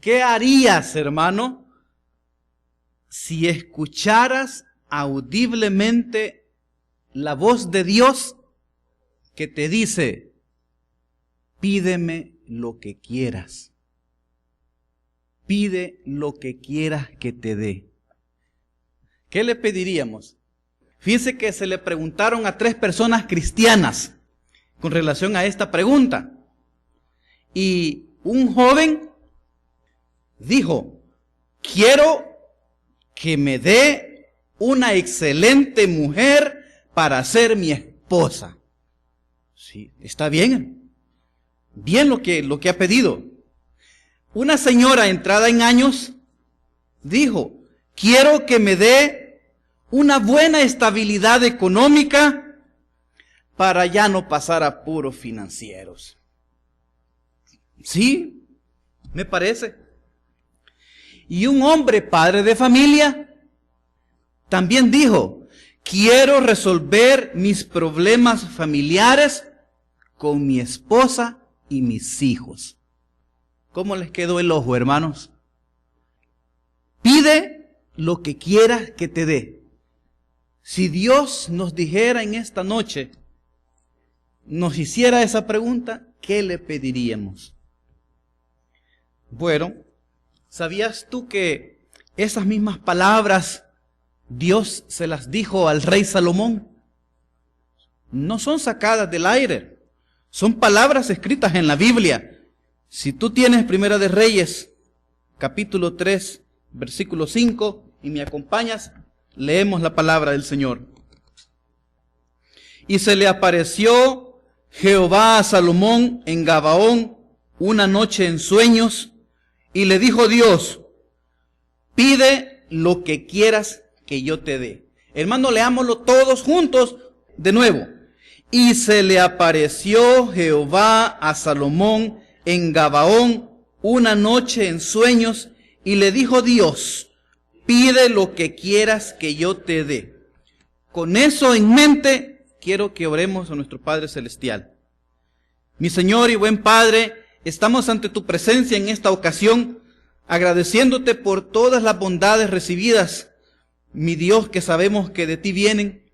¿Qué harías, hermano, si escucharas audiblemente la voz de Dios que te dice, pídeme lo que quieras? Pide lo que quieras que te dé. ¿Qué le pediríamos? Fíjense que se le preguntaron a 3 personas cristianas con relación a esta pregunta. Y un joven dijo, quiero que me dé una excelente mujer para ser mi esposa. Sí, está bien. Bien lo que ha pedido. Una señora entrada en años dijo, quiero que me dé una buena estabilidad económica para ya no pasar apuros financieros. Sí, me parece. Y un hombre, padre de familia, también dijo, quiero resolver mis problemas familiares con mi esposa y mis hijos. ¿Cómo les quedó el ojo, hermanos? Pide lo que quieras que te dé. Si Dios nos dijera en esta noche, nos hiciera esa pregunta, ¿qué le pediríamos? Bueno, ¿sabías tú que esas mismas palabras Dios se las dijo al rey Salomón? No son sacadas del aire, son palabras escritas en la Biblia. Si tú tienes Primera de Reyes, capítulo 3, versículo 5, y me acompañas, leemos la palabra del Señor. Y se le apareció Jehová a Salomón en Gabaón una noche en sueños, y le dijo Dios, pide lo que quieras que yo te dé. Hermano, leámoslo todos juntos de nuevo. Y se le apareció Jehová a Salomón en Gabaón una noche en sueños, y le dijo Dios, pide lo que quieras que yo te dé. Con eso en mente, quiero que oremos a nuestro Padre Celestial. Mi Señor y buen Padre, estamos ante tu presencia en esta ocasión, agradeciéndote por todas las bondades recibidas, mi Dios, que sabemos que de ti vienen.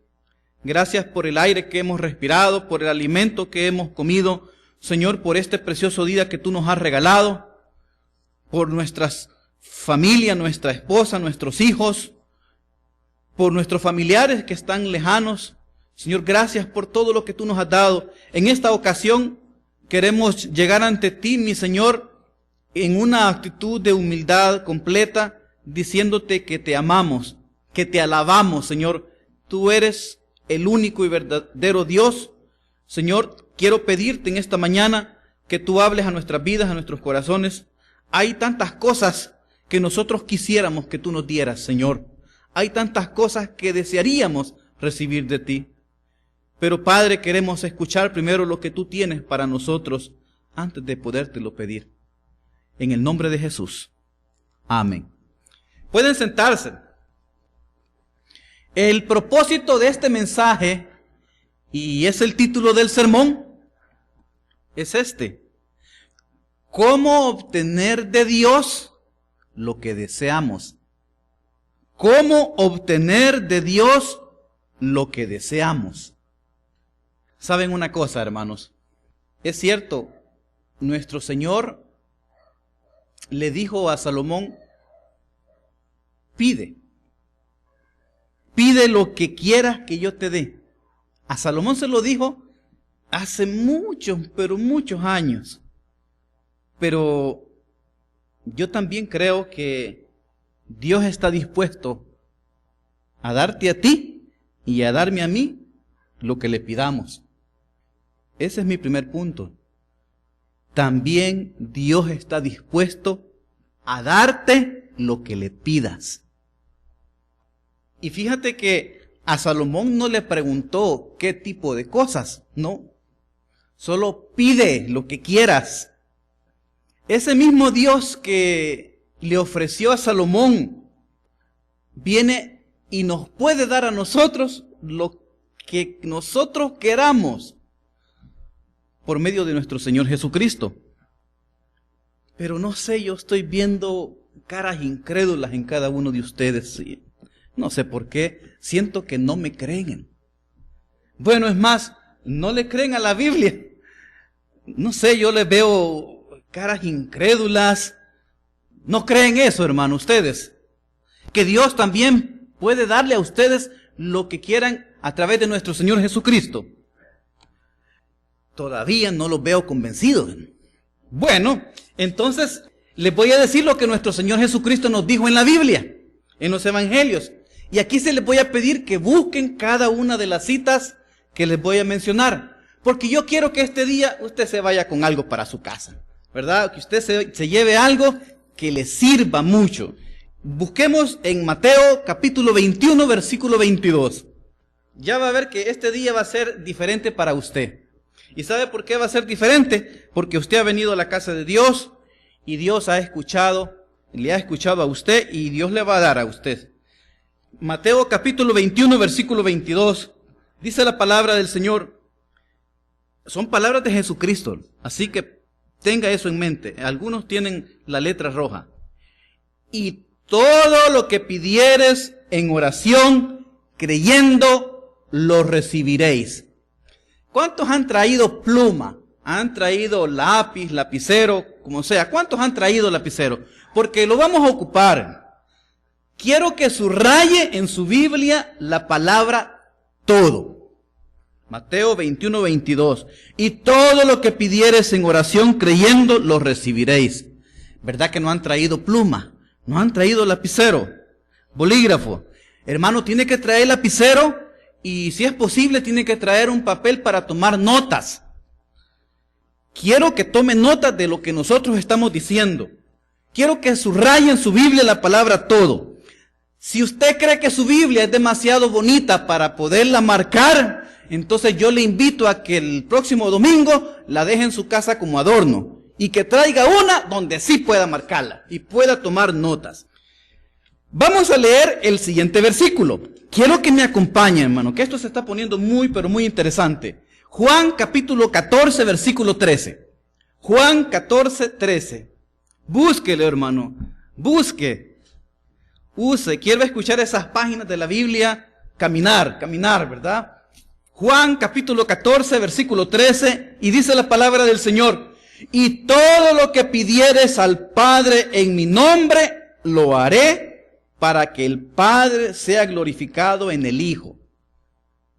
Gracias por el aire que hemos respirado, por el alimento que hemos comido, Señor, por este precioso día que tú nos has regalado, por nuestras familia, nuestra esposa, nuestros hijos, por nuestros familiares que están lejanos. Señor, gracias por todo lo que tú nos has dado. En esta ocasión queremos llegar ante ti, mi Señor, en una actitud de humildad completa, diciéndote que te amamos, que te alabamos, Señor. Tú eres el único y verdadero Dios. Señor, quiero pedirte en esta mañana que tú hables a nuestras vidas, a nuestros corazones. Hay tantas cosas que nosotros quisiéramos que tú nos dieras, Señor. Hay tantas cosas que desearíamos recibir de ti. Pero, Padre, queremos escuchar primero lo que tú tienes para nosotros antes de podértelo pedir. En el nombre de Jesús. Amén. Pueden sentarse. El propósito de este mensaje, y es el título del sermón, es este: ¿cómo obtener de Dios lo que deseamos? ¿Cómo obtener de Dios lo que deseamos? ¿Saben una cosa, hermanos? Es cierto, nuestro Señor le dijo a Salomón, pide lo que quieras que yo te dé. A Salomón se lo dijo hace muchos, pero muchos años. Pero yo también creo que Dios está dispuesto a darte a ti y a darme a mí lo que le pidamos. Ese es mi primer punto. También Dios está dispuesto a darte lo que le pidas. Y fíjate que a Salomón no le preguntó qué tipo de cosas, no. Solo pide lo que quieras. Ese mismo Dios que le ofreció a Salomón viene y nos puede dar a nosotros lo que nosotros queramos por medio de nuestro Señor Jesucristo. Pero no sé, yo estoy viendo caras incrédulas en cada uno de ustedes. Y no sé por qué, siento que no me creen. Bueno, es más, no le creen a la Biblia. No sé, yo les veo caras incrédulas. No creen eso, hermano, ustedes. Que Dios también puede darle a ustedes lo que quieran a través de nuestro Señor Jesucristo. Todavía no los veo convencidos. Bueno, entonces les voy a decir lo que nuestro Señor Jesucristo nos dijo en la Biblia, en los Evangelios. Y aquí se les voy a pedir que busquen cada una de las citas que les voy a mencionar. Porque yo quiero que este día usted se vaya con algo para su casa, ¿verdad? Que usted se lleve algo que le sirva mucho. Busquemos en Mateo capítulo 21, versículo 22. Ya va a ver que este día va a ser diferente para usted. ¿Y sabe por qué va a ser diferente? Porque usted ha venido a la casa de Dios y Dios le ha escuchado a usted y Dios le va a dar a usted. Mateo capítulo 21, versículo 22. Dice la palabra del Señor. Son palabras de Jesucristo, así que tenga eso en mente. Algunos tienen la letra roja. Y todo lo que pidieres en oración, creyendo, lo recibiréis. ¿Cuántos han traído pluma? ¿Han traído lápiz, lapicero, como sea? ¿Cuántos han traído lapicero? Porque lo vamos a ocupar. Quiero que subraye en su Biblia la palabra todo. Mateo 21, 22. Y todo lo que pidieres en oración creyendo, lo recibiréis. ¿Verdad que no han traído pluma? ¿No han traído lapicero? Bolígrafo. Hermano, tiene que traer lapicero y si es posible tiene que traer un papel para tomar notas. Quiero que tome notas de lo que nosotros estamos diciendo. Quiero que subraye en su Biblia la palabra todo. Si usted cree que su Biblia es demasiado bonita para poderla marcar, entonces yo le invito a que el próximo domingo la deje en su casa como adorno y que traiga una donde sí pueda marcarla y pueda tomar notas. Vamos a leer el siguiente versículo. Quiero que me acompañe, hermano, que esto se está poniendo muy, pero muy interesante. Juan capítulo 14, versículo 13. Juan 14, 13. Búsquelo, hermano. Busque. Use. Quiero escuchar esas páginas de la Biblia. Caminar, ¿verdad? Juan capítulo 14, versículo 13. Y dice la palabra del Señor. Y todo lo que pidieres al Padre en mi nombre, lo haré para que el Padre sea glorificado en el Hijo.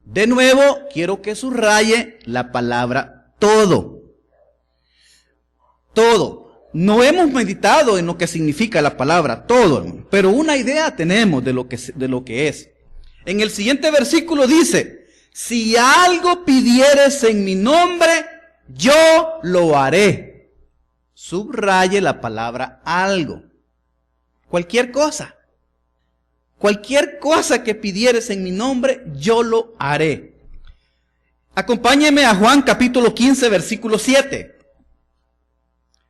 De nuevo, quiero que subraye la palabra todo. Todo. No hemos meditado en lo que significa la palabra todo, hermano, pero una idea tenemos de lo que es. En el siguiente versículo dice, si algo pidieres en mi nombre, yo lo haré. Subraye la palabra algo. Cualquier cosa. Cualquier cosa que pidieres en mi nombre, yo lo haré. Acompáñeme a Juan capítulo 15, versículo 7.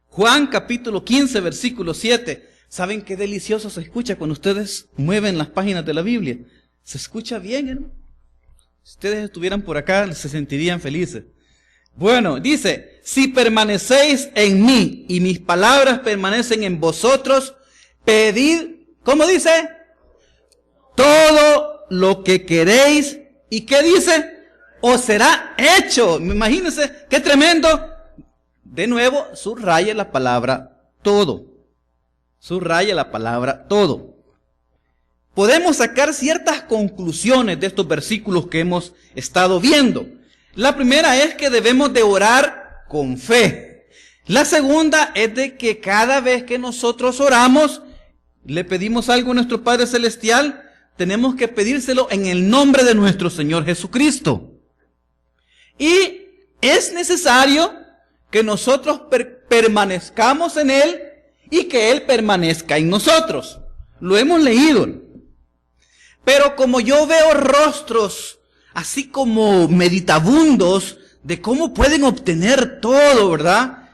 Juan capítulo 15, versículo 7. ¿Saben qué delicioso se escucha cuando ustedes mueven las páginas de la Biblia? Se escucha bien, hermano. Si ustedes estuvieran por acá, se sentirían felices. Bueno, dice, si permanecéis en mí y mis palabras permanecen en vosotros, pedid, ¿cómo dice? Todo lo que queréis. ¿Y qué dice? Os será hecho. Imagínense, qué tremendo. De nuevo, subraye la palabra todo. Subraye la palabra todo. Podemos sacar ciertas conclusiones de estos versículos que hemos estado viendo. La primera es que debemos de orar con fe. La segunda es de que cada vez que nosotros oramos, le pedimos algo a nuestro Padre Celestial, tenemos que pedírselo en el nombre de nuestro Señor Jesucristo. Y es necesario que nosotros permanezcamos en Él y que Él permanezca en nosotros. Lo hemos leído. Pero como yo veo rostros así como meditabundos de cómo pueden obtener todo, ¿verdad?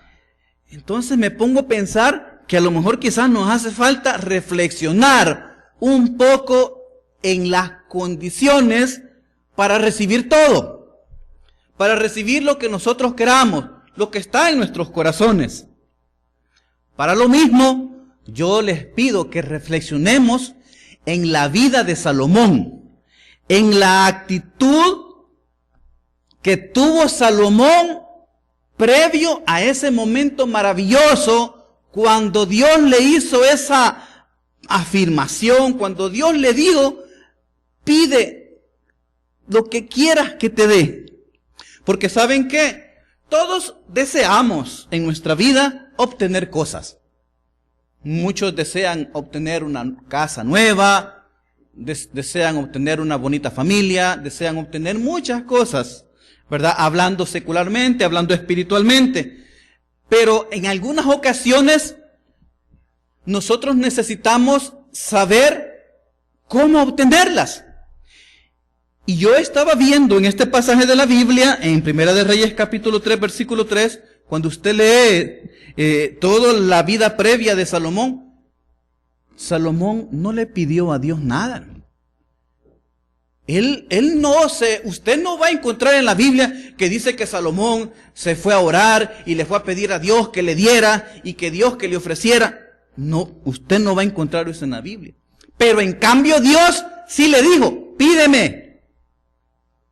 Entonces me pongo a pensar que a lo mejor quizás nos hace falta reflexionar un poco en las condiciones para recibir todo, para recibir lo que nosotros queramos, lo que está en nuestros corazones. Para lo mismo, yo les pido que reflexionemos en la vida de Salomón, en la actitud que tuvo Salomón previo a ese momento maravilloso, cuando Dios le hizo esa afirmación, cuando Dios le dijo, pide lo que quieras que te dé. Porque ¿saben qué? Todos deseamos en nuestra vida obtener cosas. Muchos desean obtener una casa nueva, desean obtener una bonita familia, desean obtener muchas cosas, ¿verdad? Hablando secularmente, hablando espiritualmente. Pero en algunas ocasiones nosotros necesitamos saber cómo obtenerlas. Y yo estaba viendo en este pasaje de la Biblia, en Primera de Reyes capítulo 3, versículo 3, cuando usted lee toda la vida previa de Salomón, Salomón no le pidió a Dios nada. Usted no va a encontrar en la Biblia que dice que Salomón se fue a orar y le fue a pedir a Dios que le diera y que Dios que le ofreciera. No, usted no va a encontrar eso en la Biblia. Pero en cambio Dios sí le dijo, pídeme,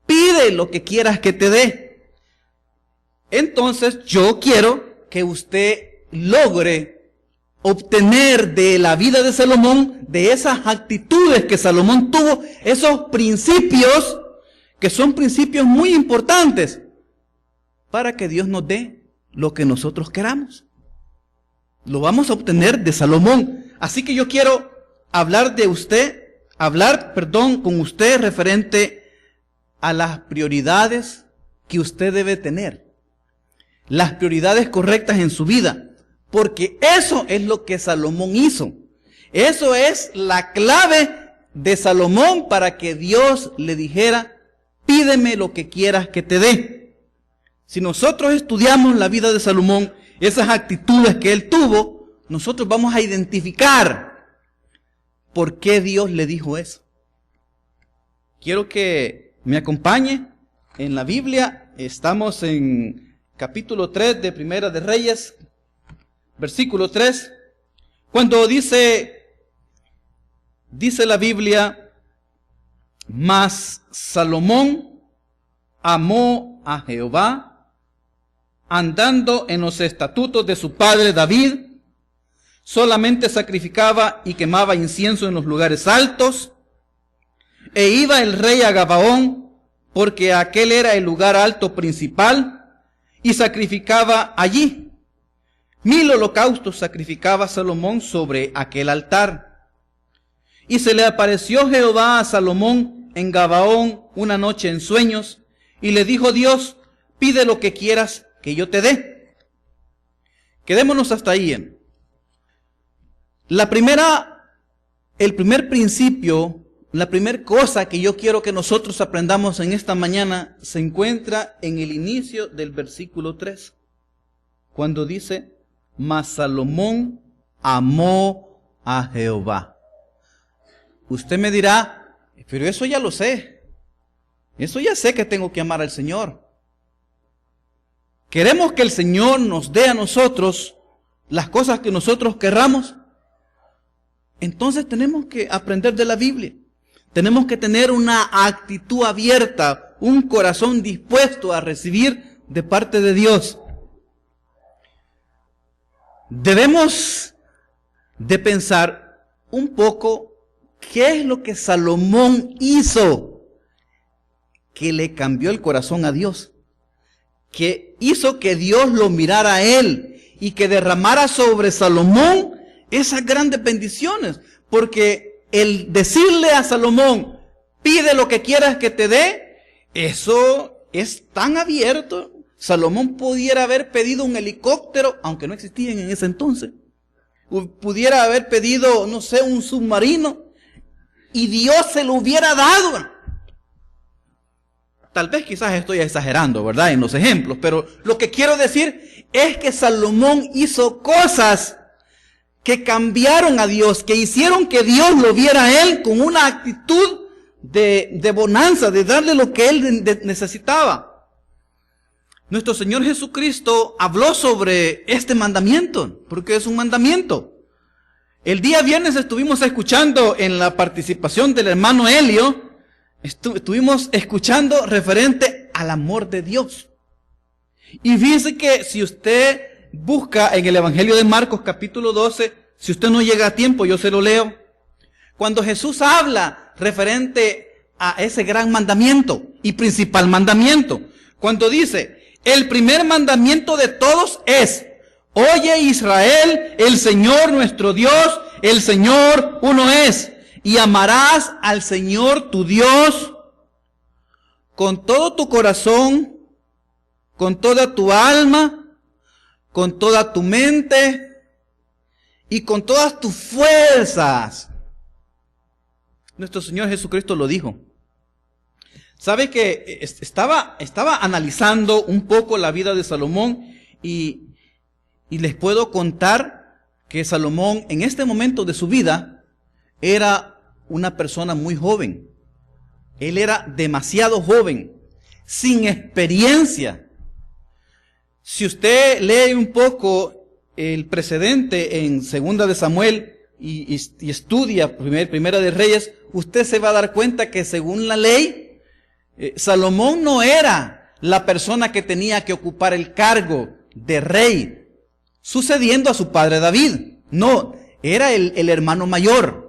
pide lo que quieras que te dé. Entonces yo quiero que usted logre obtener de la vida de Salomón, de esas actitudes que Salomón tuvo, esos principios que son principios muy importantes para que Dios nos dé lo que nosotros queramos. Lo vamos a obtener de Salomón. Así que yo quiero hablar con usted referente a las prioridades que usted debe tener. Las prioridades correctas en su vida. Porque eso es lo que Salomón hizo. Eso es la clave de Salomón para que Dios le dijera, pídeme lo que quieras que te dé. Si nosotros estudiamos la vida de Salomón, esas actitudes que él tuvo, nosotros vamos a identificar por qué Dios le dijo eso. Quiero que me acompañe en la Biblia. Estamos en capítulo 3 de Primera de Reyes, versículo 3, cuando dice la Biblia, mas Salomón amó a Jehová, andando en los estatutos de su padre David, solamente sacrificaba y quemaba incienso en los lugares altos, e iba el rey a Gabaón, porque aquel era el lugar alto principal, y sacrificaba allí. 1000 holocaustos sacrificaba Salomón sobre aquel altar. Y se le apareció Jehová a Salomón en Gabaón una noche en sueños, y le dijo Dios, pide lo que quieras que yo te dé. Quedémonos hasta ahí. El primer principio, la primera cosa que yo quiero que nosotros aprendamos en esta mañana se encuentra en el inicio del versículo 3, cuando dice, mas Salomón amó a Jehová. Usted me dirá, pero eso ya lo sé. Eso ya sé que tengo que amar al Señor. Queremos que el Señor nos dé a nosotros las cosas que nosotros querramos. Entonces tenemos que aprender de la Biblia. Tenemos que tener una actitud abierta, un corazón dispuesto a recibir de parte de Dios. Debemos de pensar un poco qué es lo que Salomón hizo que le cambió el corazón a Dios, que hizo que Dios lo mirara a él y que derramara sobre Salomón esas grandes bendiciones. Porque el decirle a Salomón, pide lo que quieras que te dé, eso es tan abierto. Salomón pudiera haber pedido un helicóptero, aunque no existían en ese entonces. Pudiera haber pedido, no sé, un submarino, y Dios se lo hubiera dado. Tal vez quizás estoy exagerando, ¿verdad?, en los ejemplos, pero lo que quiero decir es que Salomón hizo cosas que cambiaron a Dios, que hicieron que Dios lo viera a él con una actitud de bonanza, de darle lo que él necesitaba. nuestro Señor Jesucristo habló sobre este mandamiento, porque es un mandamiento. El día viernes estuvimos escuchando en la participación del hermano Helio, estuvimos escuchando referente al amor de Dios. Y fíjense que si usted busca en el Evangelio de Marcos capítulo 12, si usted no llega a tiempo, yo se lo leo. Cuando Jesús habla referente a ese gran mandamiento y principal mandamiento, cuando dice, el primer mandamiento de todos es, oye Israel, el Señor nuestro Dios, el Señor uno es, y amarás al Señor tu Dios con todo tu corazón, con toda tu alma, con toda tu mente y con todas tus fuerzas. Nuestro Señor Jesucristo lo dijo. ¿Sabe que estaba analizando un poco la vida de Salomón y les puedo contar que Salomón en este momento de su vida era una persona muy joven. Él era demasiado joven, sin experiencia. Si usted lee un poco el precedente en Segunda de Samuel y estudia Primera de Reyes, usted se va a dar cuenta que según la ley, Salomón no era la persona que tenía que ocupar el cargo de rey, sucediendo a su padre David. No, era el hermano mayor.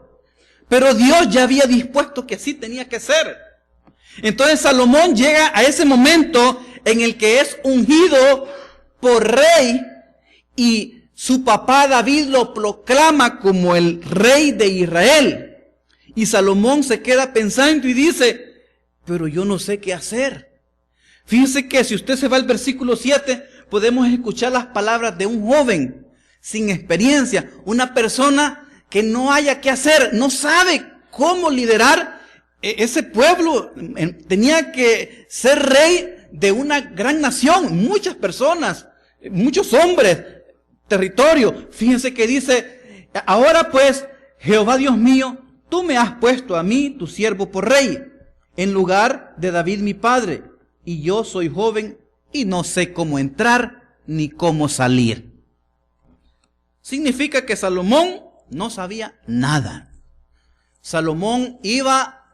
Pero Dios ya había dispuesto que así tenía que ser. Entonces Salomón llega a ese momento en el que es ungido por rey y su papá David lo proclama como el rey de Israel. Y Salomón se queda pensando y dice, pero yo no sé qué hacer. Fíjense que si usted se va al versículo 7, podemos escuchar las palabras de un joven sin experiencia, una persona que no haya qué hacer, no sabe cómo liderar ese pueblo. Tenía que ser rey de una gran nación, muchas personas, muchos hombres, territorio. Fíjense que dice, ahora pues, Jehová Dios mío, tú me has puesto a mí, tu siervo, por rey, en lugar de David mi padre, y yo soy joven y no sé cómo entrar ni cómo salir. Significa que Salomón no sabía nada. Salomón iba,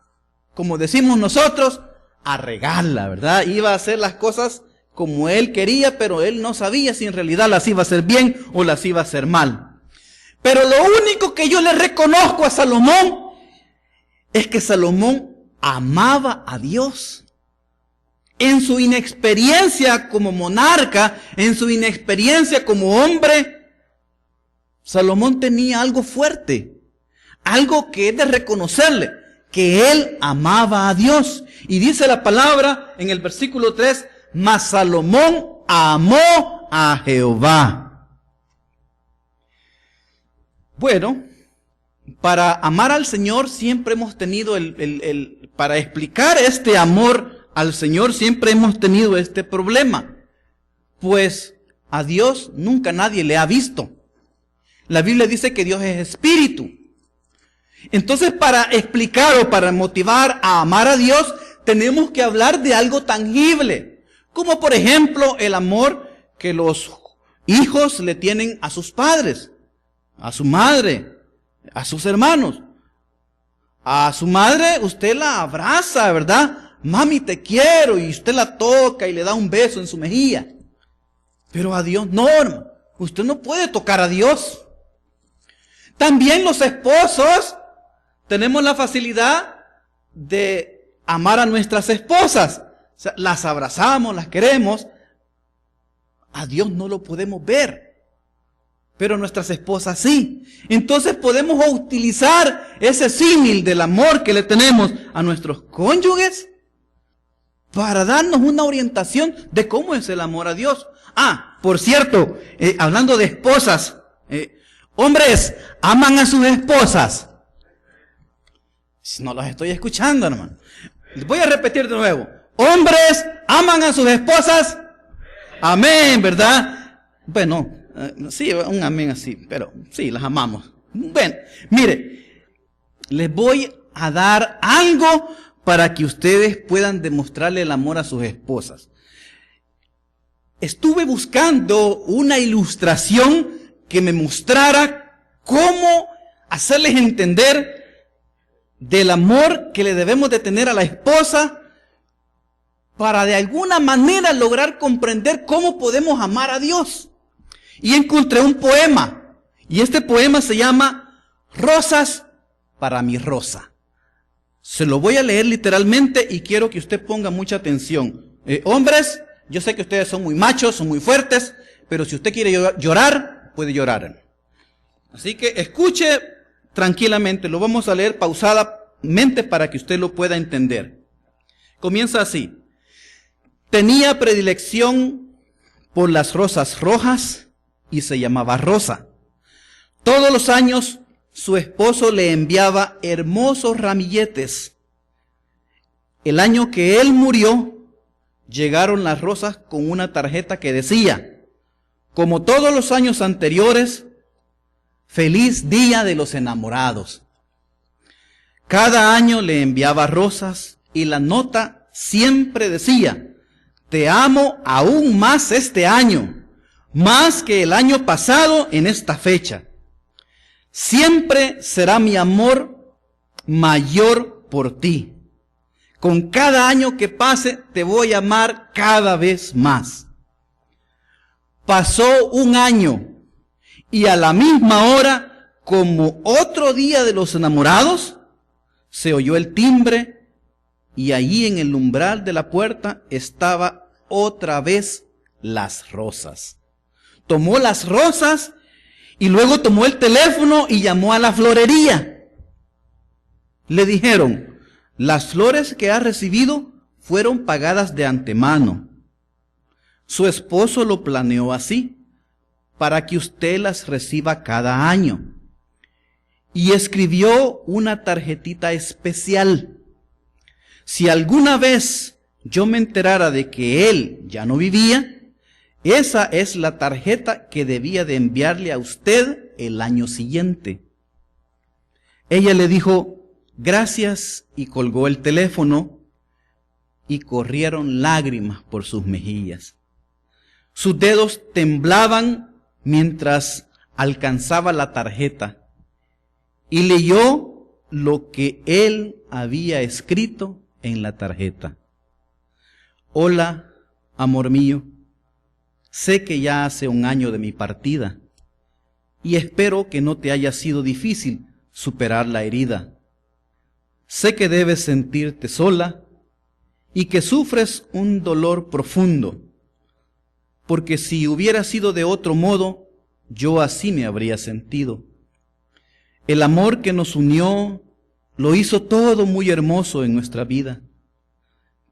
como decimos nosotros, a regarla, ¿verdad? Iba a hacer las cosas como él quería, pero él no sabía si en realidad las iba a hacer bien o las iba a hacer mal. Pero lo único que yo le reconozco a Salomón es que Salomón amaba a Dios. En su inexperiencia como monarca, en su inexperiencia como hombre, Salomón tenía algo fuerte, algo que es de reconocerle, que él amaba a Dios. Y dice la palabra en el versículo 3, mas Salomón amó a Jehová. Bueno, para amar al Señor siempre hemos tenido para explicar este amor al Señor siempre hemos tenido este problema. Pues a Dios nunca nadie le ha visto. La Biblia dice que Dios es espíritu. Entonces, para explicar o para motivar a amar a Dios, tenemos que hablar de algo tangible. Como por ejemplo, el amor que los hijos le tienen a sus padres, a su madre, a sus hermanos. A su madre usted la abraza, ¿verdad? Mami, te quiero, y usted la toca y le da un beso en su mejilla. Pero a Dios no, hermano. Usted no puede tocar a Dios. También los esposos tenemos la facilidad de amar a nuestras esposas. O sea, las abrazamos, las queremos. A Dios no lo podemos ver, pero nuestras esposas sí. Entonces podemos utilizar ese símil del amor que le tenemos a nuestros cónyuges para darnos una orientación de cómo es el amor a Dios. Ah, por cierto, hablando de esposas, hombres, ¿aman a sus esposas? No los estoy escuchando, hermano. Voy a repetir de nuevo. Hombres, ¿aman a sus esposas? Amén, ¿verdad? Bueno, sí, un amén así, pero sí, las amamos. Bueno, mire, les voy a dar algo para que ustedes puedan demostrarle el amor a sus esposas. estuve buscando una ilustración que me mostrara cómo hacerles entender del amor que le debemos de tener a la esposa para de alguna manera lograr comprender cómo podemos amar a Dios. Y encontré un poema, y este poema se llama Rosas para mi Rosa. Se lo voy a leer literalmente y quiero que usted ponga mucha atención. Hombres, yo sé que ustedes son muy machos, son muy fuertes, pero si usted quiere llorar, puede llorar. Así que escuche tranquilamente, lo vamos a leer pausadamente para que usted lo pueda entender. Comienza así. Tenía predilección por las rosas rojas y se llamaba Rosa. Todos los años su esposo le enviaba hermosos ramilletes. El año que él murió, llegaron las rosas con una tarjeta que decía, como todos los años anteriores, feliz día de los enamorados. Cada año le enviaba rosas y la nota siempre decía, te amo aún más este año, más que el año pasado en esta fecha. Siempre será mi amor mayor por ti. Con cada año que pase te voy a amar cada vez más. Pasó un año y a la misma hora, como otro día de los enamorados, se oyó el timbre y allí en el umbral de la puerta estaba otra vez las rosas. Tomó las rosas y luego tomó el teléfono y llamó a la florería. Le dijeron, las flores que ha recibido fueron pagadas de antemano. Su esposo lo planeó así, para que usted las reciba cada año. Y escribió una tarjetita especial. Si alguna vez yo me enterara de que él ya no vivía, esa es la tarjeta que debía de enviarle a usted el año siguiente. Ella le dijo, gracias, y colgó el teléfono, y corrieron lágrimas por sus mejillas. Sus dedos temblaban mientras alcanzaba la tarjeta, y leyó lo que él había escrito en la tarjeta. Hola, amor mío, sé que ya hace un año de mi partida, y espero que no te haya sido difícil superar la herida. Sé que debes sentirte sola y que sufres un dolor profundo, porque si hubiera sido de otro modo, yo así me habría sentido. El amor que nos unió lo hizo todo muy hermoso en nuestra vida.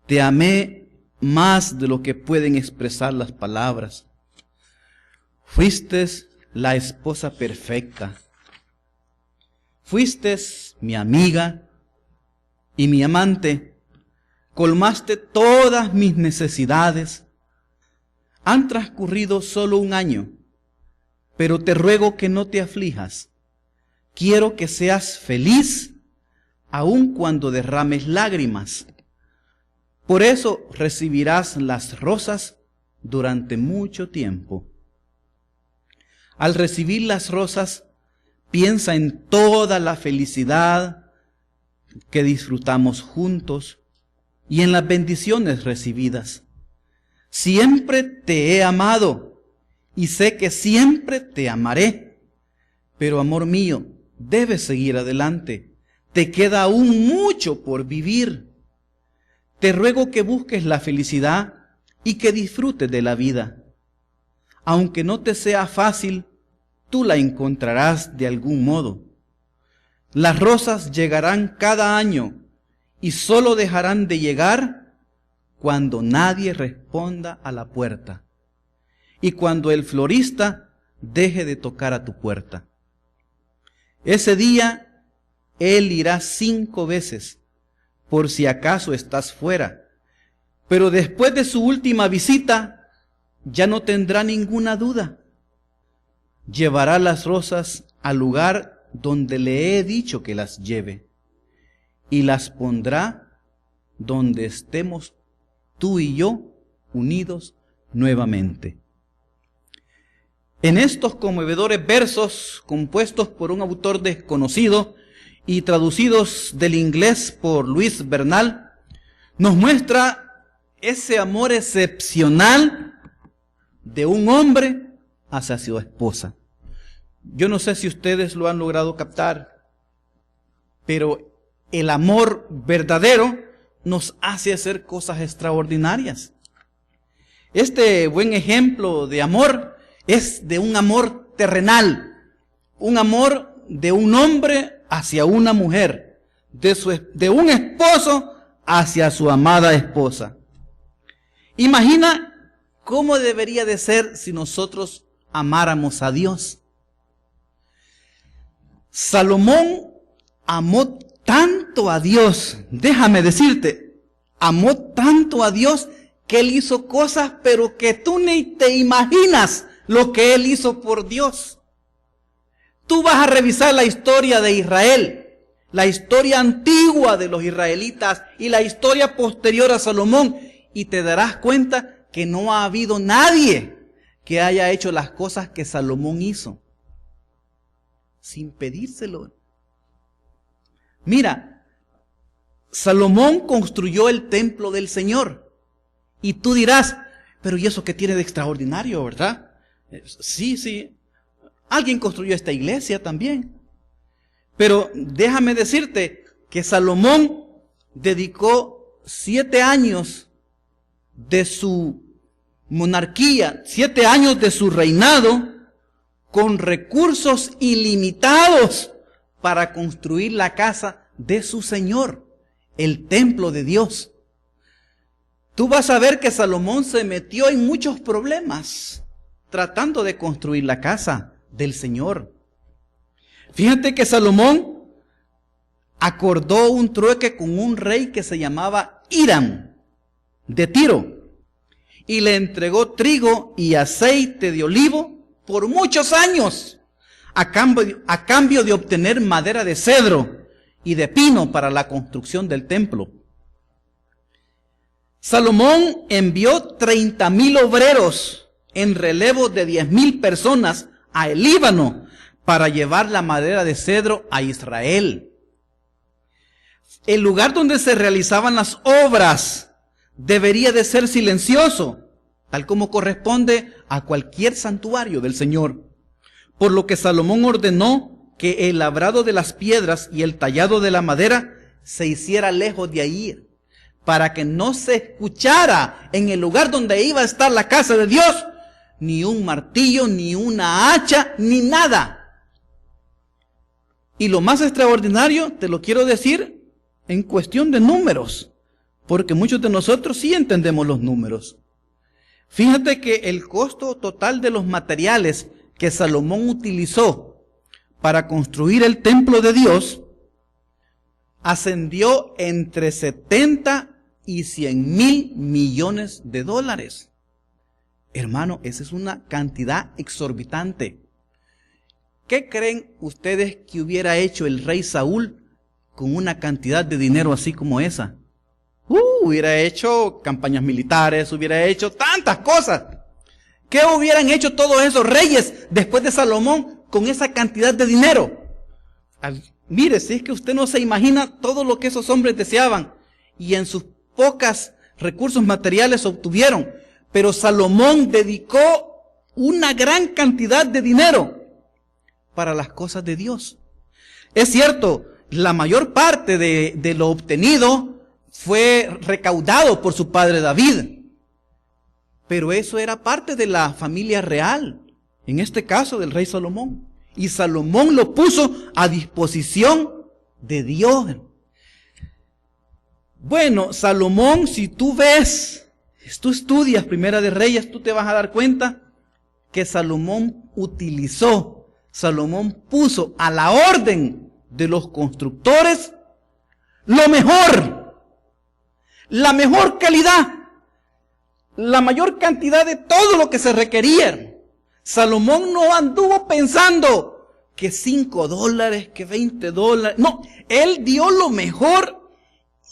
Te amé más de lo que pueden expresar las palabras. Fuiste la esposa perfecta. Fuiste mi amiga y mi amante. Colmaste todas mis necesidades. Han transcurrido solo un año, pero te ruego que no te aflijas. Quiero que seas feliz, aun cuando derrames lágrimas. Por eso recibirás las rosas durante mucho tiempo. Al recibir las rosas, piensa en toda la felicidad que disfrutamos juntos y en las bendiciones recibidas. Siempre te he amado y sé que siempre te amaré. Pero amor mío, debes seguir adelante. Te queda aún mucho por vivir. Te ruego que busques la felicidad y que disfrutes de la vida. Aunque no te sea fácil, tú la encontrarás de algún modo. Las rosas llegarán cada año y solo dejarán de llegar cuando nadie responda a la puerta y cuando el florista deje de tocar a tu puerta. Ese día él irá 5 veces por si acaso estás fuera, pero después de su última visita ya no tendrá ninguna duda. Llevará las rosas al lugar donde le he dicho que las lleve y las pondrá donde estemos tú y yo unidos nuevamente. En estos conmovedores versos compuestos por un autor desconocido y traducidos del inglés por Luis Bernal, nos muestra ese amor excepcional de un hombre hacia su esposa. Yo no sé si ustedes lo han logrado captar, pero el amor verdadero nos hace hacer cosas extraordinarias. Este buen ejemplo de amor es de un amor terrenal, un amor de un hombre hacia una mujer, de un esposo hacia su amada esposa. Imagina cómo debería de ser si nosotros amáramos a Dios. Salomón amó tanto a Dios, déjame decirte, amó tanto a Dios que él hizo cosas, pero que tú ni te imaginas lo que él hizo por Dios. Tú vas a revisar la historia de Israel, la historia antigua de los israelitas y la historia posterior a Salomón, y te darás cuenta que no ha habido nadie que haya hecho las cosas que Salomón hizo, sin pedírselo. Mira, Salomón construyó el templo del Señor. Y tú dirás, pero ¿y eso qué tiene de extraordinario, verdad? Sí. Alguien construyó esta iglesia también. Pero déjame decirte que Salomón dedicó 7 años de su monarquía, 7 años de su reinado, con recursos ilimitados para construir la casa de su Señor, el templo de Dios. Tú vas a ver que Salomón se metió en muchos problemas tratando de construir la casa del Señor. Fíjate que Salomón acordó un trueque con un rey que se llamaba Hiram de Tiro y le entregó trigo y aceite de olivo por muchos años a cambio de obtener madera de cedro y de pino para la construcción del templo. Salomón envió 30,000 obreros en relevo de 10,000 personas a el Líbano para llevar la madera de cedro a Israel. El lugar donde se realizaban las obras debería de ser silencioso, tal como corresponde a cualquier santuario del Señor. Por lo que Salomón ordenó que el labrado de las piedras y el tallado de la madera se hiciera lejos de ahí, para que no se escuchara en el lugar donde iba a estar la casa de Dios ni un martillo, ni una hacha, ni nada. Y lo más extraordinario, te lo quiero decir en cuestión de números, porque muchos de nosotros sí entendemos los números. Fíjate que el costo total de los materiales que Salomón utilizó para construir el templo de Dios ascendió entre 70 y 100,000 millones de dólares. Hermano, esa es una cantidad exorbitante. ¿Qué creen ustedes que hubiera hecho el rey Saúl con una cantidad de dinero así como esa? Hubiera hecho campañas militares, hubiera hecho tantas cosas. ¿Qué hubieran hecho todos esos reyes después de Salomón con esa cantidad de dinero? Mire, si es que usted no se imagina todo lo que esos hombres deseaban y en sus pocos recursos materiales obtuvieron. Pero Salomón dedicó una gran cantidad de dinero para las cosas de Dios. Es cierto, la mayor parte de lo obtenido fue recaudado por su padre David. Pero eso era parte de la familia real, en este caso del rey Salomón. Y Salomón lo puso a disposición de Dios. Bueno, Salomón, si tú estudias Primera de Reyes, tú te vas a dar cuenta que Salomón puso a la orden de los constructores lo mejor, la mejor calidad, la mayor cantidad de todo lo que se requería. Salomón no anduvo pensando que $5, que $20. No, él dio lo mejor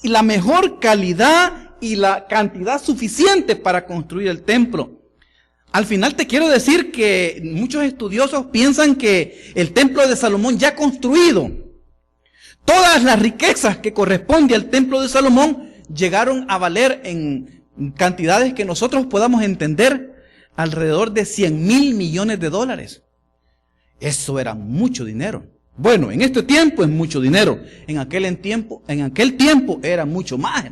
y la mejor calidad y la cantidad suficiente para construir el templo. Al final te quiero decir que muchos estudiosos piensan que el templo de Salomón ya construido, todas las riquezas que corresponden al templo de Salomón llegaron a valer en cantidades que nosotros podamos entender alrededor de 100,000 millones de dólares. Eso era mucho dinero. Bueno, en este tiempo es mucho dinero. En aquel tiempo era mucho más.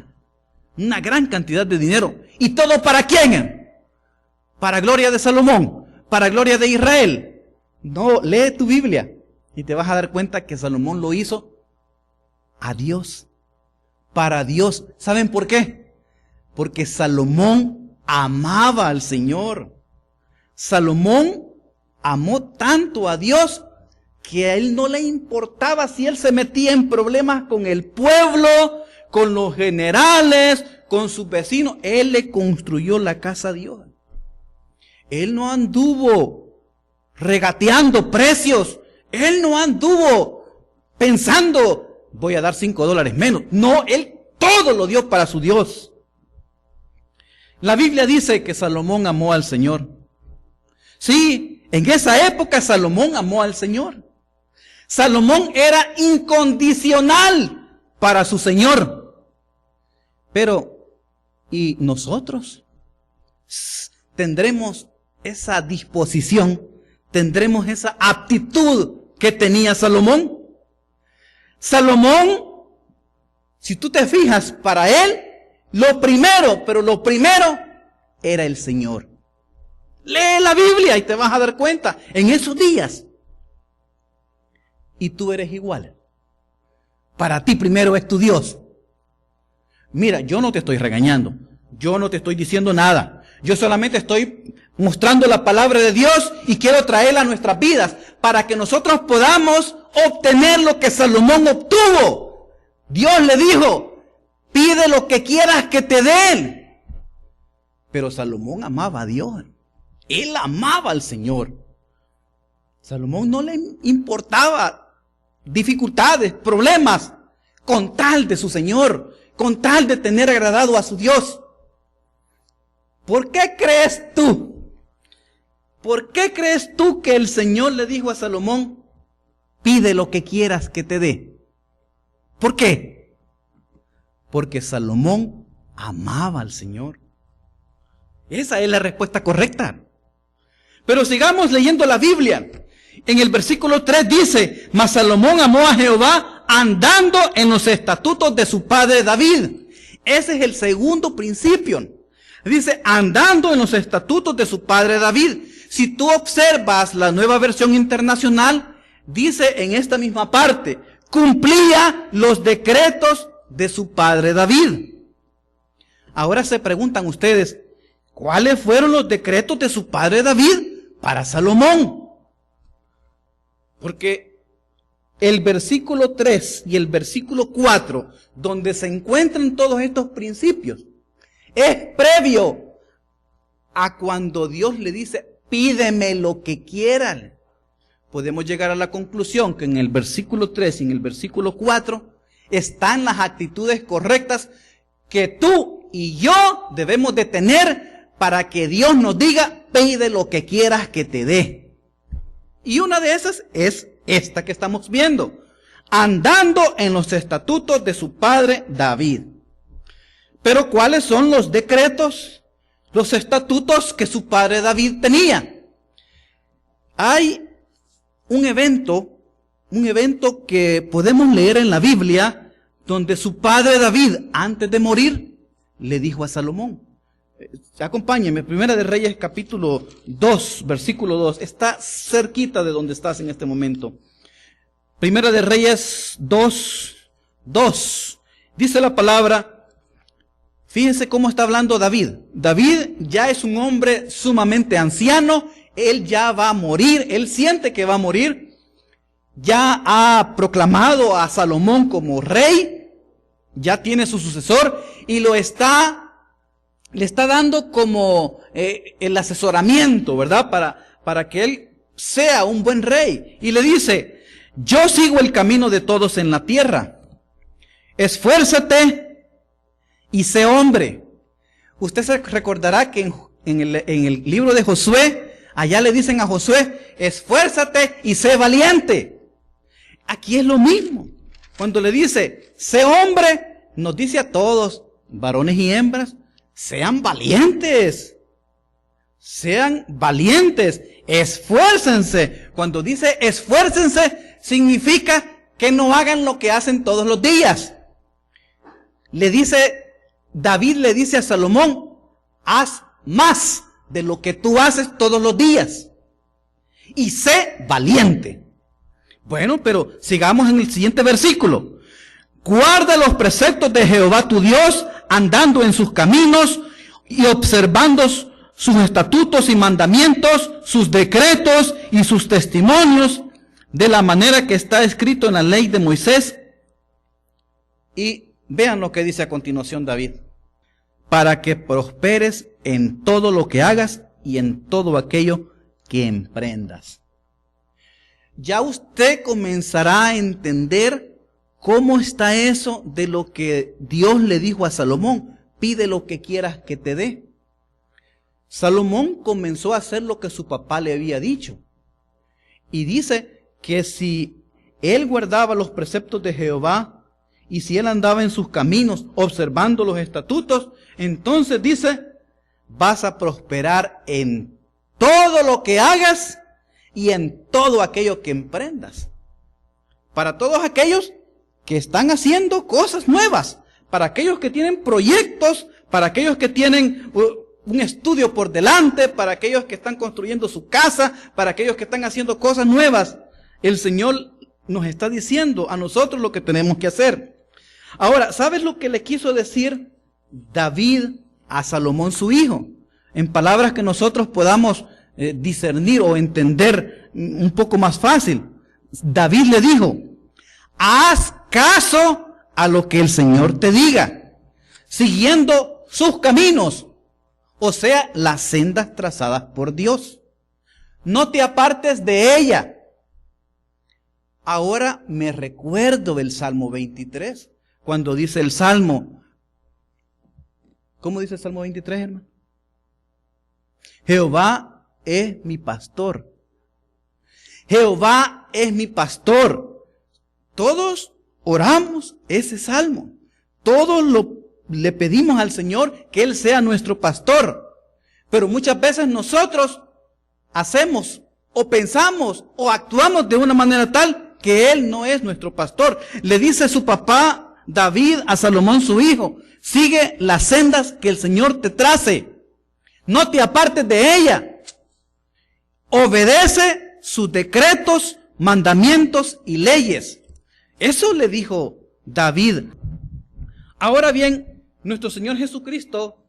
Una gran cantidad de dinero. ¿Y todo para quién? Para gloria de Salomón, para gloria de Israel. No, lee tu Biblia y te vas a dar cuenta que Salomón lo hizo a Dios, para Dios. ¿Saben por qué? Porque Salomón amaba al Señor. Salomón amó tanto a Dios que a él no le importaba si él se metía en problemas con el pueblo, con los generales, con sus vecinos. Él le construyó la casa a Dios. Él no anduvo regateando precios. Él no anduvo pensando, voy a dar $5 menos. No, él todo lo dio para su Dios. La Biblia dice que Salomón amó al Señor. Sí, en esa época Salomón amó al Señor. Salomón era incondicional para su Señor. Pero, ¿y nosotros? ¿Tendremos esa disposición? ¿Tendremos esa aptitud que tenía Salomón? Salomón, si tú te fijas, para él, lo primero era el Señor. Lee la Biblia y te vas a dar cuenta en esos días. Y tú eres igual. Para ti primero es tu Dios. Mira, yo no te estoy regañando. Yo no te estoy diciendo nada. Yo solamente estoy mostrando la palabra de Dios y quiero traerla a nuestras vidas para que nosotros podamos obtener lo que Salomón obtuvo. Dios le dijo, pide lo que quieras que te den. Pero Salomón amaba a Dios. Él amaba al Señor. Salomón no le importaba dificultades, problemas, con tal de su Señor, con tal de tener agradado a su Dios. ¿Por qué crees tú? ¿Por qué crees tú que el Señor le dijo a Salomón, pide lo que quieras que te dé? ¿Por qué? Porque Salomón amaba al Señor. Esa es la respuesta correcta. Pero sigamos leyendo la Biblia. En el versículo 3 dice, mas Salomón amó a Jehová andando en los estatutos de su padre David. Ese es el segundo principio. Dice, andando en los estatutos de su padre David. Si tú observas la Nueva Versión Internacional, dice en esta misma parte, cumplía los decretos de su padre David. Ahora se preguntan ustedes, ¿cuáles fueron los decretos de su padre David para Salomón? Porque el versículo 3 y el versículo 4, donde se encuentran todos estos principios, es previo a cuando Dios le dice, pídeme lo que quieran. Podemos llegar a la conclusión que en el versículo 3 y en el versículo 4 están las actitudes correctas que tú y yo debemos de tener para que Dios nos diga, pide lo que quieras que te dé. Y una de esas es esta que estamos viendo, andando en los estatutos de su padre David. Pero ¿cuáles son los decretos, los estatutos que su padre David tenía? Hay un evento que podemos leer en la Biblia, donde su padre David, antes de morir, le dijo a Salomón. Acompáñenme, Primera de Reyes capítulo 2, versículo 2. Está cerquita de donde estás en este momento. Primera de Reyes 2. Dice la palabra, fíjense cómo está hablando David. David ya es un hombre sumamente anciano. Él ya va a morir. Él siente que va a morir. Ya ha proclamado a Salomón como rey. Ya tiene su sucesor y le está dando como el asesoramiento, ¿verdad? Para que él sea un buen rey. Y le dice, yo sigo el camino de todos en la tierra. Esfuérzate y sé hombre. Usted se recordará que en el libro de Josué, allá le dicen a Josué, esfuérzate y sé valiente. Aquí es lo mismo. Cuando le dice, sé hombre, nos dice a todos, varones y hembras, sean valientes. Sean valientes, esfuércense. Cuando dice esfuércense, significa que no hagan lo que hacen todos los días. David le dice a Salomón, haz más de lo que tú haces todos los días. Y sé valiente. Bueno, pero sigamos en el siguiente versículo. Guarda los preceptos de Jehová tu Dios, andando en sus caminos y observando sus estatutos y mandamientos, sus decretos y sus testimonios, de la manera que está escrito en la ley de Moisés. Y vean lo que dice a continuación David. Para que prosperes en todo lo que hagas y en todo aquello que emprendas. Ya usted comenzará a entender cómo está eso de lo que Dios le dijo a Salomón. Pide lo que quieras que te dé. Salomón comenzó a hacer lo que su papá le había dicho. Y dice que si él guardaba los preceptos de Jehová y si él andaba en sus caminos observando los estatutos, entonces dice, vas a prosperar en todo lo que hagas y en todo aquello que emprendas. Para todos aquellos que están haciendo cosas nuevas, para aquellos que tienen proyectos, para aquellos que tienen un estudio por delante, para aquellos que están construyendo su casa, para aquellos que están haciendo cosas nuevas. El Señor nos está diciendo a nosotros lo que tenemos que hacer. Ahora, ¿sabes lo que le quiso decir David a Salomón su hijo? En palabras que nosotros podamos discernir o entender un poco más fácil. David le dijo, haz caso a lo que el Señor te diga, siguiendo sus caminos. O sea, las sendas trazadas por Dios. No te apartes de ella. Ahora me recuerdo del Salmo 23, cuando dice el Salmo. ¿Cómo dice el Salmo 23, hermano? Jehová es mi pastor. Jehová es mi pastor. Todos oramos ese salmo. Todos le pedimos al Señor que Él sea nuestro pastor. Pero muchas veces nosotros hacemos o pensamos o actuamos de una manera tal que Él no es nuestro pastor. Le dice su papá David a Salomón su hijo, sigue las sendas que el Señor te trace. No te apartes de ella. Obedece sus decretos, mandamientos y leyes. Eso le dijo David. Ahora bien, nuestro Señor Jesucristo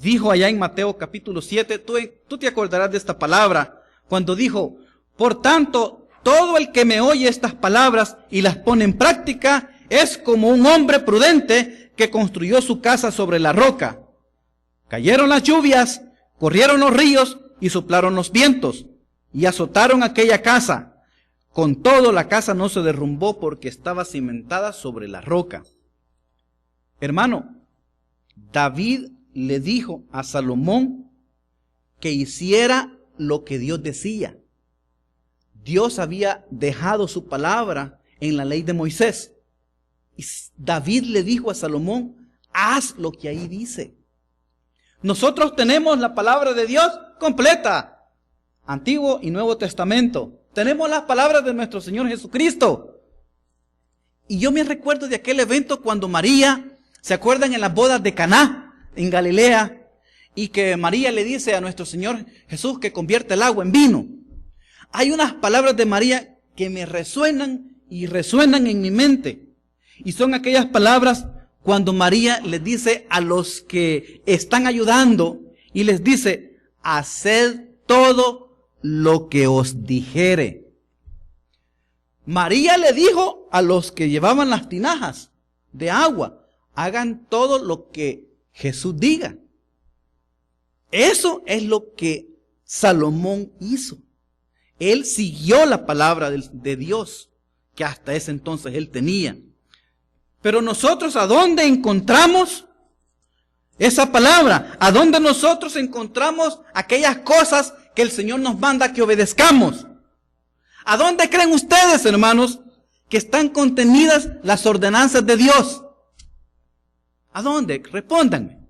dijo allá en Mateo capítulo 7, tú te acordarás de esta palabra, cuando dijo, por tanto, todo el que me oye estas palabras y las pone en práctica, es como un hombre prudente que construyó su casa sobre la roca. Cayeron las lluvias, corrieron los ríos y soplaron los vientos, y azotaron aquella casa. Con todo, la casa no se derrumbó porque estaba cimentada sobre la roca. Hermano, David le dijo a Salomón que hiciera lo que Dios decía. Dios había dejado su palabra en la ley de Moisés. Y David le dijo a Salomón, haz lo que ahí dice. Nosotros tenemos la palabra de Dios completa, Antiguo y Nuevo Testamento. Tenemos las palabras de nuestro Señor Jesucristo. Y yo me recuerdo de aquel evento cuando María, ¿se acuerdan en las bodas de Caná, en Galilea? Y que María le dice a nuestro Señor Jesús que convierte el agua en vino. Hay unas palabras de María que me resuenan y resuenan en mi mente. Y son aquellas palabras cuando María les dice a los que están ayudando y les dice, haced todo lo que os dijere. María le dijo a los que llevaban las tinajas de agua, hagan todo lo que Jesús diga. Eso es lo que Salomón hizo. Él siguió la palabra de Dios que hasta ese entonces él tenía. Pero nosotros, ¿a dónde encontramos esa palabra. ¿A dónde nosotros encontramos aquellas cosas que el Señor nos manda que obedezcamos? ¿A dónde creen ustedes, hermanos, que están contenidas las ordenanzas de Dios? ¿A dónde? Respóndanme.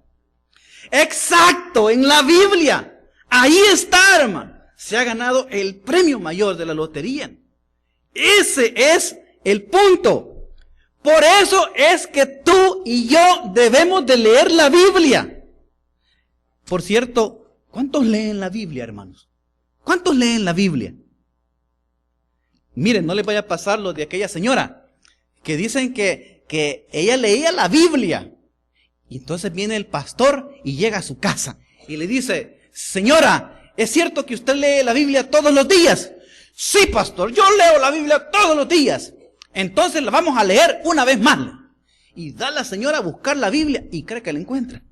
Exacto, en la Biblia. Ahí está, hermano. Se ha ganado el premio mayor de la lotería. Ese es el punto. Por eso es que tú y yo debemos de leer la Biblia. Por cierto, ¿cuántos leen la Biblia, hermanos? ¿Cuántos leen la Biblia? Miren, no les vaya a pasar lo de aquella señora que dicen que ella leía la Biblia. Y entonces viene el pastor y llega a su casa y le dice: señora, ¿es cierto que usted lee la Biblia todos los días? Sí, pastor, yo leo la Biblia todos los días. Entonces la vamos a leer una vez más. Y da la señora a buscar la Biblia y cree que la encuentra.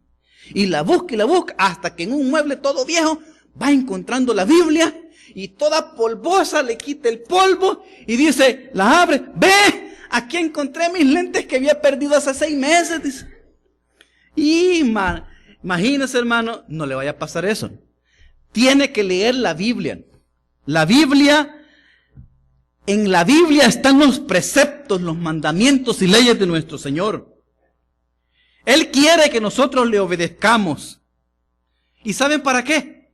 Y la busca hasta que en un mueble todo viejo va encontrando la Biblia y toda polvosa le quita el polvo y dice, la abre, ve, aquí encontré mis lentes que había perdido hace 6 meses. Dice. Y imagínese, hermano, no le vaya a pasar eso. Tiene que leer la Biblia. La Biblia, en la Biblia están los preceptos, los mandamientos y leyes de nuestro Señor. Él quiere que nosotros le obedezcamos. ¿Y saben para qué?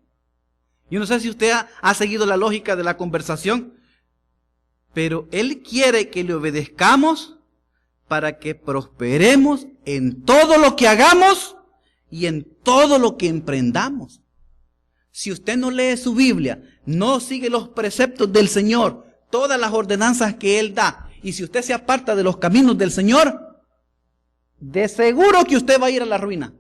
Yo no sé si usted ha seguido la lógica de la conversación, pero Él quiere que le obedezcamos para que prosperemos en todo lo que hagamos y en todo lo que emprendamos. Si usted no lee su Biblia, no sigue los preceptos del Señor, todas las ordenanzas que Él da, y si usted se aparta de los caminos del Señor, de seguro que usted va a ir a la ruina.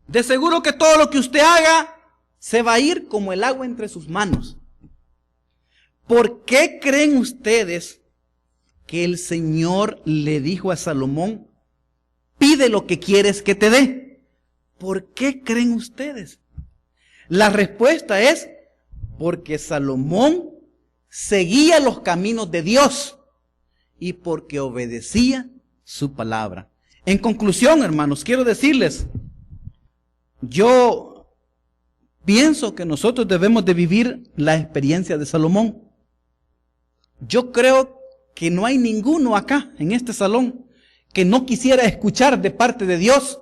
De seguro que todo lo que usted haga se va a ir como el agua entre sus manos. ¿Por qué creen ustedes que el Señor le dijo a Salomón, pide lo que quieres que te dé? ¿Por qué creen ustedes? La respuesta es porque Salomón seguía los caminos de Dios y porque obedecía su palabra. En conclusión, hermanos, quiero decirles, yo pienso que nosotros debemos de vivir la experiencia de Salomón. Yo creo que no hay ninguno acá en este salón que no quisiera escuchar de parte de Dios,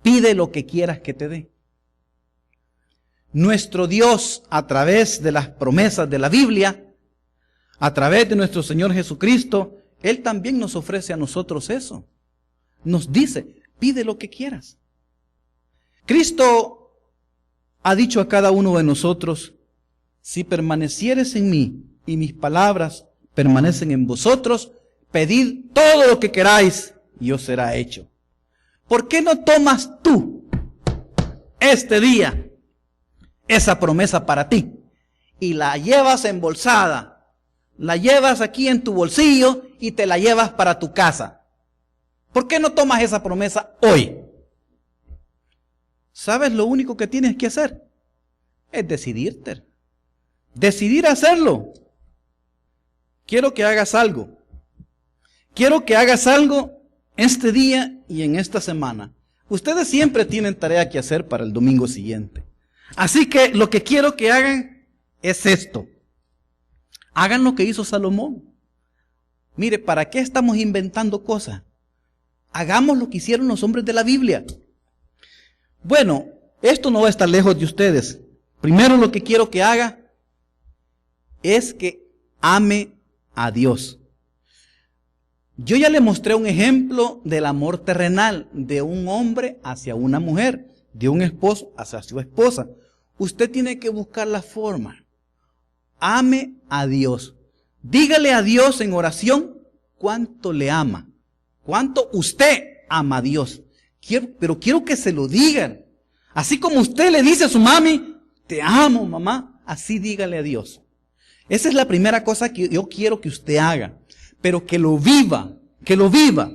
pide lo que quieras que te dé. Nuestro Dios, a través de las promesas de la Biblia, a través de nuestro Señor Jesucristo, Él también nos ofrece a nosotros eso. Nos dice, pide lo que quieras. Cristo ha dicho a cada uno de nosotros, si permanecieres en mí y mis palabras permanecen en vosotros, pedid todo lo que queráis y os será hecho. ¿Por qué no tomas tú este día esa promesa para ti y la llevas embolsada, la llevas aquí en tu bolsillo y te la llevas para tu casa? ¿Por qué no tomas esa promesa hoy? ¿Sabes lo único que tienes que hacer? Es decidirte. Decidir hacerlo. Quiero que hagas algo. Quiero que hagas algo este día y en esta semana. Ustedes siempre tienen tarea que hacer para el domingo siguiente. Así que lo que quiero que hagan es esto. Hagan lo que hizo Salomón. Mire, ¿para qué estamos inventando cosas? Hagamos lo que hicieron los hombres de la Biblia. Bueno, esto no va a estar lejos de ustedes. Primero lo que quiero que haga es que ame a Dios. Yo ya le mostré un ejemplo del amor terrenal de un hombre hacia una mujer, de un esposo hacia su esposa. Usted tiene que buscar la forma. Ame a Dios. Dígale a Dios en oración cuánto le ama. Cuánto usted ama a Dios. Pero quiero que se lo digan. Así como usted le dice a su mami, te amo, mamá, así dígale a Dios. Esa es la primera cosa que yo quiero que usted haga. Pero que lo viva, que lo viva.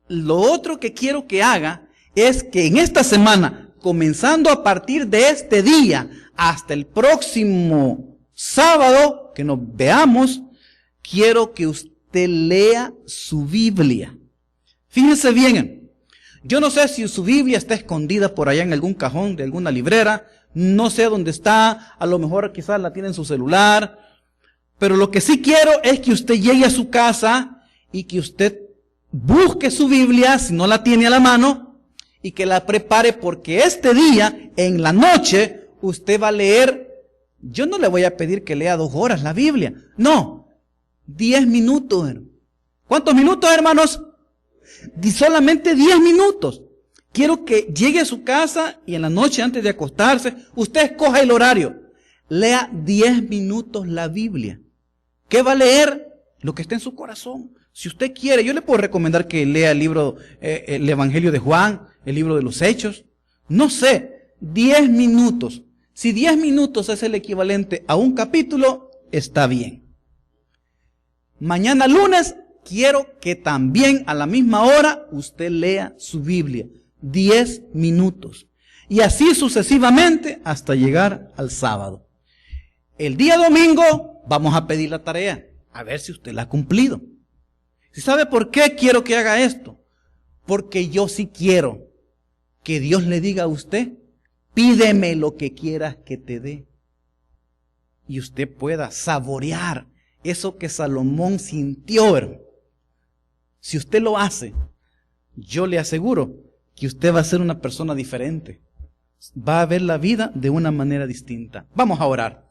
Lo otro que quiero que haga es que en esta semana, comenzando a partir de este día hasta el próximo sábado que nos veamos, quiero que usted lea su Biblia. Fíjense bien, Yo no sé si su Biblia está escondida por allá en algún cajón de alguna librera, no sé dónde está, a lo mejor quizás la tiene en su celular, pero lo que sí quiero es que usted llegue a su casa y que usted busque su Biblia, si no la tiene a la mano, y que la prepare, porque este día, en la noche, usted va a leer. Yo no le voy a pedir que lea 2 horas la Biblia, no, 10 minutos. ¿Cuántos minutos, hermanos? Solamente 10 minutos. Quiero que llegue a su casa y en la noche antes de acostarse, usted escoja el horario. Lea 10 minutos la Biblia. ¿Qué va a leer? Lo que está en su corazón. Si usted quiere, yo le puedo recomendar que lea el libro, el Evangelio de Juan, el libro de los Hechos. No sé, 10 minutos. Si 10 minutos es el equivalente a un capítulo, está bien. Mañana lunes, quiero que también a la misma hora usted lea su Biblia. 10 minutos. Y así sucesivamente hasta llegar al sábado. El día domingo vamos a pedir la tarea. A ver si usted la ha cumplido. ¿Y sabe por qué quiero que haga esto? Porque yo sí quiero que Dios le diga a usted, pídeme lo que quieras que te dé. Y usted pueda saborear eso que Salomón sintió, hermano. Si usted lo hace, yo le aseguro que usted va a ser una persona diferente. Va a ver la vida de una manera distinta. Vamos a orar.